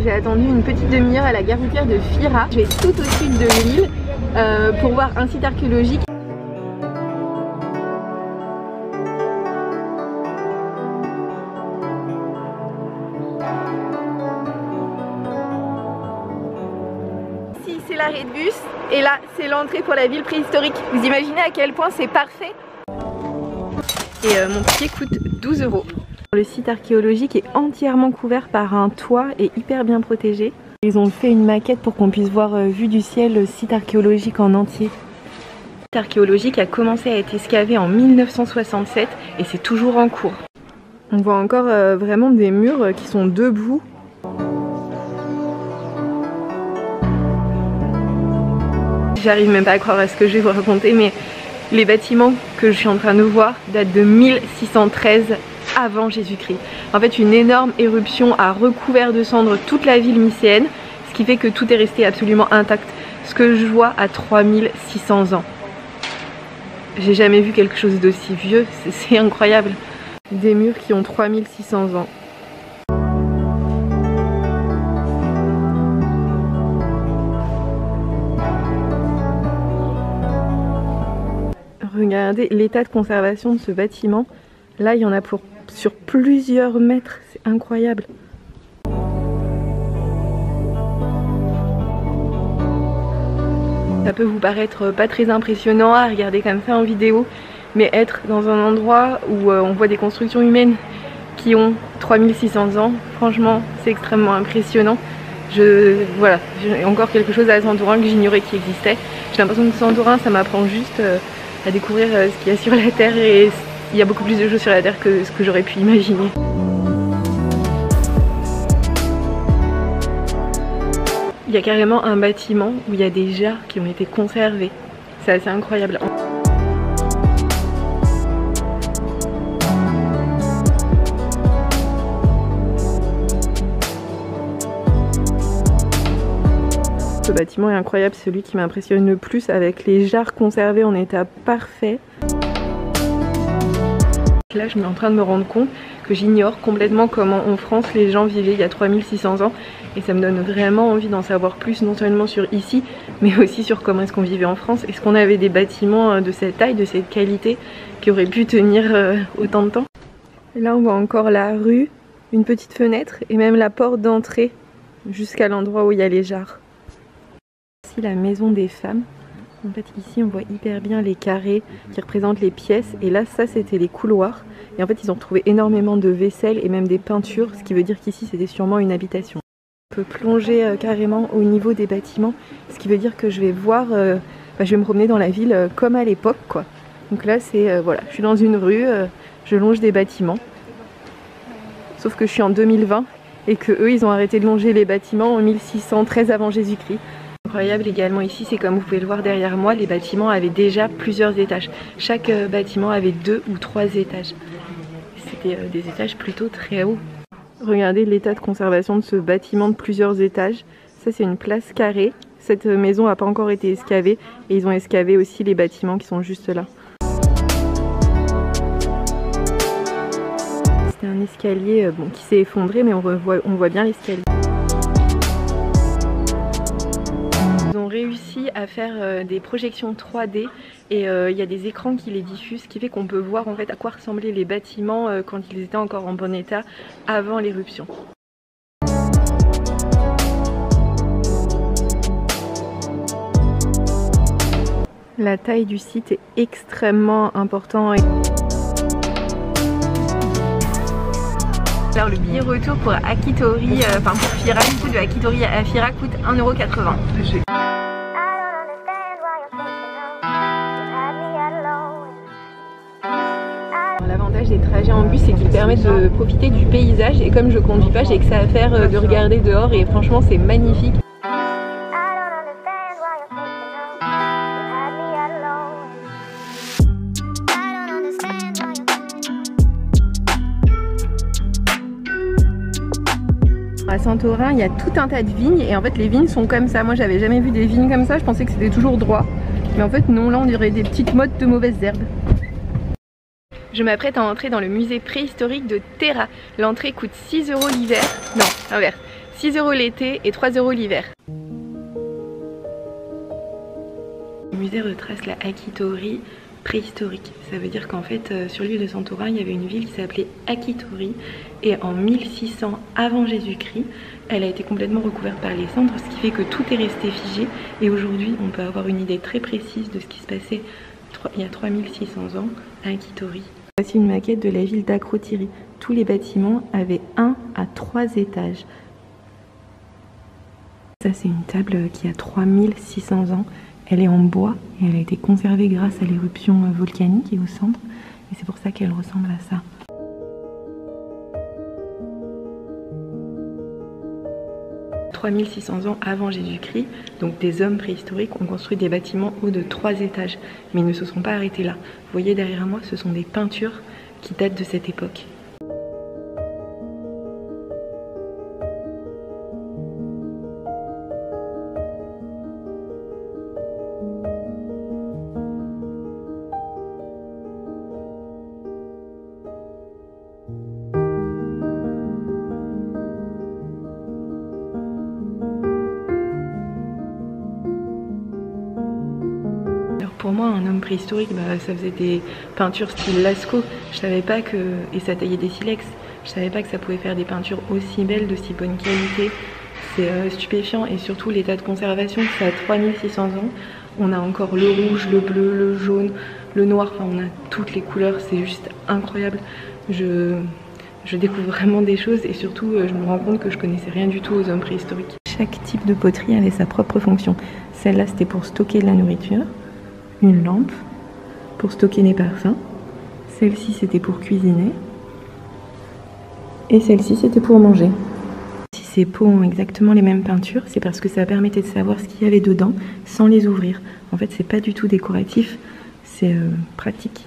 J'ai attendu une petite demi-heure à la gare routière de Fira. Je vais tout au sud de l'île pour voir un site archéologique. Ici c'est l'arrêt de bus et là c'est l'entrée pour la ville préhistorique. Vous imaginez à quel point c'est parfait? Et mon ticket coûte 12 €. Le site archéologique est entièrement couvert par un toit et hyper bien protégé. Ils ont fait une maquette pour qu'on puisse voir vue du ciel le site archéologique en entier. Le site archéologique a commencé à être excavé en 1967 et c'est toujours en cours. On voit encore vraiment des murs qui sont debout. J'arrive même pas à croire à ce que je vais vous raconter, mais les bâtiments que je suis en train de voir datent de 1613 avant Jésus-Christ. En fait, une énorme éruption a recouvert de cendres toute la ville mycéenne, ce qui fait que tout est resté absolument intact. Ce que je vois à 3600 ans. J'ai jamais vu quelque chose d'aussi vieux, c'est incroyable. Des murs qui ont 3600 ans. Regardez l'état de conservation de ce bâtiment. Là, il y en a sur plusieurs mètres, c'est incroyable. Ça peut vous paraître pas très impressionnant à regarder comme ça en vidéo, mais être dans un endroit où on voit des constructions humaines qui ont 3600 ans, franchement, c'est extrêmement impressionnant. Voilà, j'ai encore quelque chose à Santorin que j'ignorais qui existait. J'ai l'impression que Santorin, ça m'apprend juste à découvrir ce qu'il y a sur la Terre, et il y a beaucoup plus de choses sur la Terre que ce que j'aurais pu imaginer. Il y a carrément un bâtiment où il y a des jarres qui ont été conservés. C'est assez incroyable. Ce bâtiment est incroyable, celui qui m'impressionne le plus, avec les jarres conservées en état parfait. Là, je suis en train de me rendre compte que j'ignore complètement comment en France les gens vivaient il y a 3600 ans, et ça me donne vraiment envie d'en savoir plus, non seulement sur ici, mais aussi sur comment est-ce qu'on vivait en France. Est-ce qu'on avait des bâtiments de cette taille, de cette qualité, qui auraient pu tenir autant de temps? Et là, on voit encore la rue, une petite fenêtre et même la porte d'entrée jusqu'à l'endroit où il y a les jarres. Ici, la maison des femmes. En fait, ici on voit hyper bien les carrés qui représentent les pièces, et là ça c'était les couloirs, et en fait ils ont retrouvé énormément de vaisselle et même des peintures, ce qui veut dire qu'ici c'était sûrement une habitation. On peut plonger carrément au niveau des bâtiments, ce qui veut dire que je vais voir, je vais me promener dans la ville comme à l'époque quoi. Donc là c'est, voilà, je suis dans une rue, je longe des bâtiments, sauf que je suis en 2020 et que eux ils ont arrêté de longer les bâtiments en 1613 avant Jésus-Christ. Incroyable également ici, c'est comme vous pouvez le voir derrière moi, les bâtiments avaient déjà plusieurs étages. Chaque bâtiment avait 2 ou 3 étages. C'était des étages plutôt très hauts. Regardez l'état de conservation de ce bâtiment de plusieurs étages. Ça c'est une place carrée. Cette maison n'a pas encore été excavée, et ils ont excavé aussi les bâtiments qui sont juste là. C'était un escalier qui s'est effondré, mais on voit bien l'escalier. Ils ont réussi à faire des projections 3D, et il y a des écrans qui les diffusent, ce qui fait qu'on peut voir en fait à quoi ressemblaient les bâtiments quand ils étaient encore en bon état avant l'éruption. La taille du site est extrêmement importante. Alors le billet retour pour Akitori, pour Fira, du coup de Akitori à Fira coûte 1,80 €. L'avantage des trajets en bus, c'est qu'ils permettent de profiter du paysage, et comme je conduis pas, j'ai que ça à faire de regarder dehors, et franchement c'est magnifique. À Santorin, il y a tout un tas de vignes, et en fait les vignes sont comme ça. Moi j'avais jamais vu des vignes comme ça, je pensais que c'était toujours droit. Mais en fait non, là on dirait des petites mottes de mauvaises herbes. Je m'apprête à entrer dans le musée préhistorique de Terra. L'entrée coûte 6 € l'hiver. Non, l'inverse. 6 € l'été et 3 € l'hiver. Le musée retrace la Akitori préhistorique. Ça veut dire qu'en fait sur l'île de Santorin il y avait une ville qui s'appelait Akitori et en 1600 avant Jésus-Christ elle a été complètement recouverte par les cendres, ce qui fait que tout est resté figé et aujourd'hui on peut avoir une idée très précise de ce qui se passait il y a 3600 ans à Akitori. Voici une maquette de la ville d'Akrotiri. Tous les bâtiments avaient 1 à 3 étages. Ça c'est une table qui a 3600 ans. Elle est en bois et elle a été conservée grâce à l'éruption volcanique et au centre. Et c'est pour ça qu'elle ressemble à ça. « 3600 ans avant Jésus-Christ, donc des hommes préhistoriques ont construit des bâtiments hauts de 3 étages. Mais ils ne se sont pas arrêtés là. Vous voyez derrière moi, ce sont des peintures qui datent de cette époque. Pour moi, un homme préhistorique, ça faisait des peintures style Lascaux. Je savais pas que... Et ça taillait des silex. Je savais pas que ça pouvait faire des peintures aussi belles, d'aussi bonne qualité. C'est stupéfiant et surtout l'état de conservation, c'est à 3600 ans. On a encore le rouge, le bleu, le jaune, le noir, enfin on a toutes les couleurs, c'est juste incroyable. Je découvre vraiment des choses et surtout je me rends compte que je connaissais rien du tout aux hommes préhistoriques. Chaque type de poterie avait sa propre fonction. Celle-là c'était pour stocker de la nourriture. Une lampe pour stocker les parfums, celle-ci c'était pour cuisiner et celle-ci c'était pour manger. Si ces pots ont exactement les mêmes peintures, c'est parce que ça permettait de savoir ce qu'il y avait dedans sans les ouvrir. En fait c'est pas du tout décoratif, c'est pratique.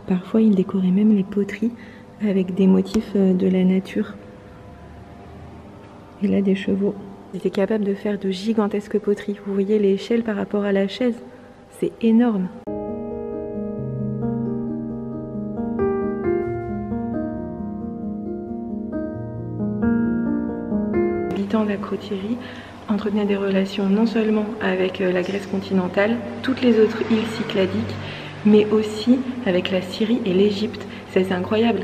Parfois ils décoraient même les poteries avec des motifs de la nature. Et là des chevaux. Ils étaient capables de faire de gigantesques poteries. Vous voyez l'échelle par rapport à la chaise? C'est énorme. Les habitants d'Akrotiri entretenaient des relations non seulement avec la Grèce continentale, toutes les autres îles cycladiques, mais aussi avec la Syrie et l'Égypte. C'est incroyable.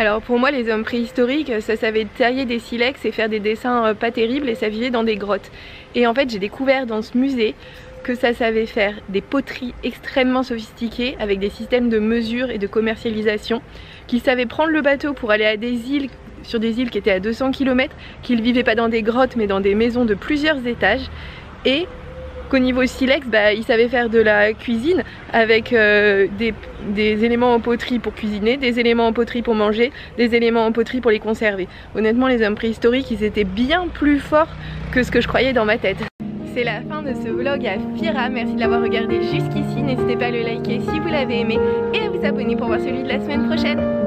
Alors pour moi les hommes préhistoriques ça savait tailler des silex et faire des dessins pas terribles et ça vivait dans des grottes. Et en fait j'ai découvert dans ce musée que ça savait faire des poteries extrêmement sophistiquées avec des systèmes de mesure et de commercialisation, qu'ils savaient prendre le bateau pour aller à des îles, sur des îles qui étaient à 200 km, qu'ils vivaient pas dans des grottes mais dans des maisons de plusieurs étages et qu'au niveau silex, ils savaient faire de la cuisine avec des éléments en poterie pour cuisiner, des éléments en poterie pour manger, des éléments en poterie pour les conserver. Honnêtement, les hommes préhistoriques, ils étaient bien plus forts que ce que je croyais dans ma tête. C'est la fin de ce vlog à Fira, merci de l'avoir regardé jusqu'ici, n'hésitez pas à le liker si vous l'avez aimé et à vous abonner pour voir celui de la semaine prochaine.